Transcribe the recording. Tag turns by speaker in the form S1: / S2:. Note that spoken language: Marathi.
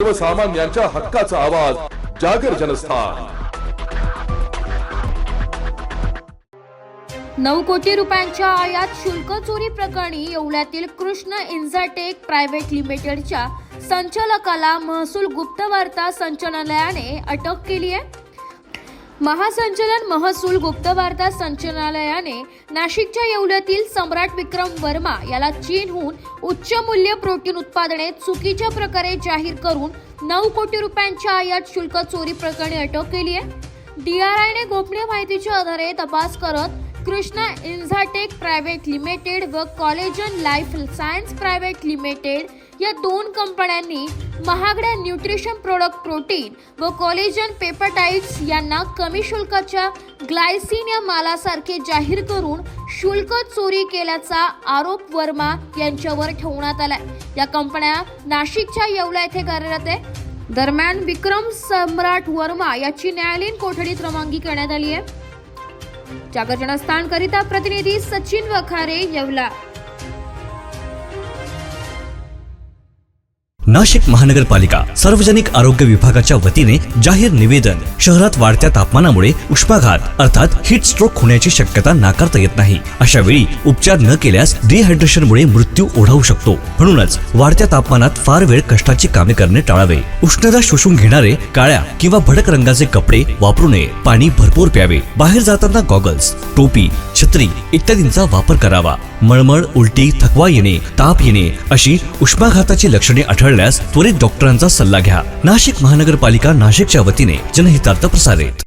S1: सर्वसामान्यांच्या हक्काचा आवाज जागर जनस्थान।
S2: 9 कोटी रुपयांच्या आयात शुल्क चोरी प्रकरणी येवल्यातील कृष्ण इन्झाटेक प्रायव्हेट लिमिटेडच्या संचालकाला महसूल गुप्तवार्ता संचालनालयाने अटक केली आहे। महासंचालन महसूल गुप्तवार्ता संचालनालयाने नाशिकच्या येवल्यातील सम्राट विक्रम वर्मा याला चीनहून उच्च मूल्य प्रोटीन उत्पादने चुकीच्या प्रकारे जाहीर करून 9 कोटी रुपयांच्या आयात शुल्क चोरी प्रकरणी अटक केली आहे। डीआरआयने गोपनीय माहितीच्या आधारे तपास करत कृष्णा इन्झाटेक प्रायव्हेट लिमिटेड व collagen life science private limited या 2 कंपन्यांनी महागड्या न्यूट्रिशन प्रोडक्ट प्रोटीन व कॉलेजन पेप्टाइड्स यांना कमी शुल्काच्या ग्लायसिन या मालासारखे जाहीर करून शुल्क चोरी केल्याचा आरोप वर्मा यांच्यावर ठेवण्यात आलाय। या कंपन्या नाशिकच्या येवला येथे कार्यरत आहे। दरम्यान विक्रम सम्राट वर्मा याची न्यायालयीन कोठडीत रवानगी करण्यात आली आहे। जागर जनस्थान करिता प्रतिनिधी सचिन वखारे येवला।
S3: नाशिक महानगरपालिका सार्वजनिक आरोग्य विभागाच्या वतीने जाहीर निवेदन। शहरात वाढत्या तापमानामुळे उष्माघात अर्थात हीट स्ट्रोक होण्याची शक्यता नाकारता येत नाही। अशा वेळी उपचार न केल्यास डिहायड्रेशनमुळे मृत्यू ओढावू शकतो। म्हणूनच वाढत्या तापमानात फार वेळ कष्टाची कामे करणे टाळावे। उष्णता शोषून घेणारे काळ्या किंवा भडक रंगाचे कपडे वापरू नये। पाणी भरपूर प्यावे। बाहेर जाताना गॉगल्स, टोपी, छत्री इत्यादींचा वापर करावा। मळमळ, उलटी, थकवा येणे, ताप येणे अशी उष्माघाताची लक्षणे आढळल्यास त्वरित डॉक्टरांचा सल्ला घ्या। नाशिक महानगरपालिका नाशिकच्या वतीने जनहितार्थ प्रसारित।